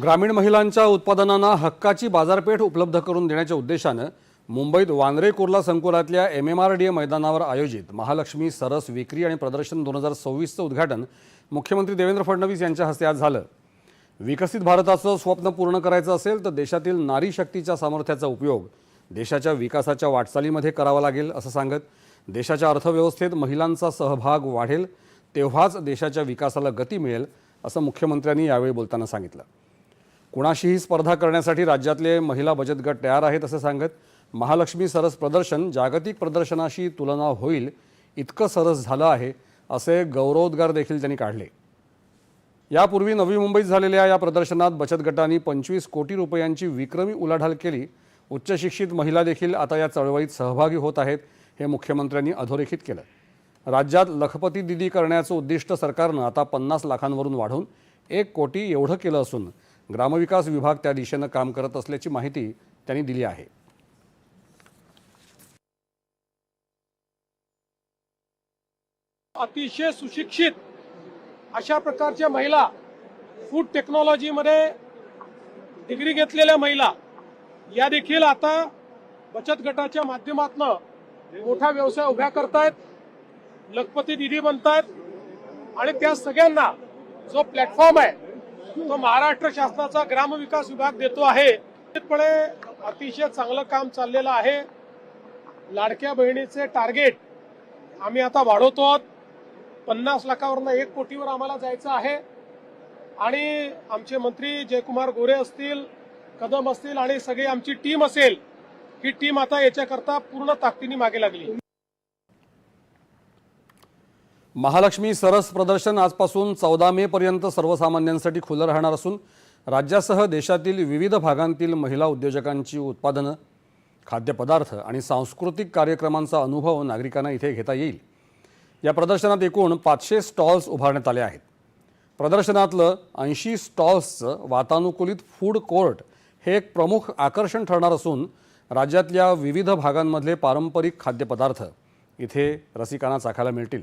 ग्रामीण महिलांच्या उत्पादनांना हक्काची बाजारपेठ उपलब्ध करून देण्याच्या उद्देशाने मुंबईत वांद्रे कुर्ला संकुलातल्या MMRDA मैदानावर आयोजित महालक्ष्मी सरस विक्री आणि प्रदर्शन 2026चं उद्घाटन मुख्यमंत्री देवेंद्र फडणवीस यांच्या हस्ते आज झालं। विकसित भारताचं स्वप्न पूर्ण करायचं असेल तर देशातील नारी शक्तीच्या सामर्थ्याचा उपयोग देशाच्या विकासाच्या वाटचालीमध्ये करावा लागेल असं सांगत देशाच्या अर्थव्यवस्थेत महिलांचा सहभाग वाढेल तेव्हाच देशाच्या विकासाला गती मिळेल असं मुख्यमंत्र्यांनी यावेळी बोलताना सांगितलं। कुणाशीही स्पर्धा करण्यासाठी राज्यातले महिला बचत गट तयार आहेत असं सांगत महालक्ष्मी सरस प्रदर्शन जागतिक प्रदर्शनाशी तुलना होईल इतकं सरस झालं आहे असे गौरवोद्गार देखील त्यांनी काढले। यापूर्वी नवी मुंबईत झालेल्या या प्रदर्शनात बचत गटांनी 25 कोटी रुपयांची विक्रमी उलाढाल केली। उच्च शिक्षित महिला देखील आता या चळवळीत सहभागी होत आहेत हे मुख्यमंत्र्यांनी अधोरेखित केलं। राज्यात लखपती दिदी करण्याचं उद्दिष्ट सरकारनं आता 50 लाखांवरून वाढवून 1 कोटी एवढं केलं असून ग्रामविकास विभाग त्या दिशेने काम करत असल्याची माहिती त्यांनी दिली आहे। अतिशय सुशिक्षित अशा प्रकारच्या महिला, फूड टेक्नॉलॉजीमध्ये डिग्री घेतलेल्या महिला या देखील आता बचत गटाच्या माध्यमातून मोठा व्यवसाय उभा करतायत, लखपती दीदी बनतायत आणि त्या सगळ्यांना जो प्लॅटफॉर्म आहे तो महाराष्ट्र शासनाचा ग्रामविकास विभाग देतो आहे। निश्चितपणे अतिशय चांगलं काम चाललेलं आहे। लाडक्या बहिणीचे टार्गेट आम्ही आता वाढवतो आहोत। 50 लाखावरून 1 कोटीवर आम्हाला जायचं आहे आणि आमचे मंत्री जयकुमार गोरे असतील, कदम असतील आणि सगळी आमची टीम असेल, ही टीम आता याच्याकरता पूर्ण ताकदीने मागे लागली। महालक्ष्मी सरस प्रदर्शन आजपासून 14 मे पर्यंत सर्वसामान्यांसाठी खुलं राहणार असून राज्यासह देशातील विविध भागांतील महिला उद्योजकांची उत्पादनं, खाद्यपदार्थ आणि सांस्कृतिक कार्यक्रमांचा अनुभव नागरिकांना इथे घेता येईल। या प्रदर्शनात एकूण 500 स्टॉल्स उभारण्यात आले आहेत। प्रदर्शनातलं 80 स्टॉल्सचं वातानुकूलित फूड कोर्ट हे एक प्रमुख आकर्षण ठरणार असून राज्यातल्या विविध भागांमधले पारंपरिक खाद्यपदार्थ इथे रसिकांना चाखायला मिळतील।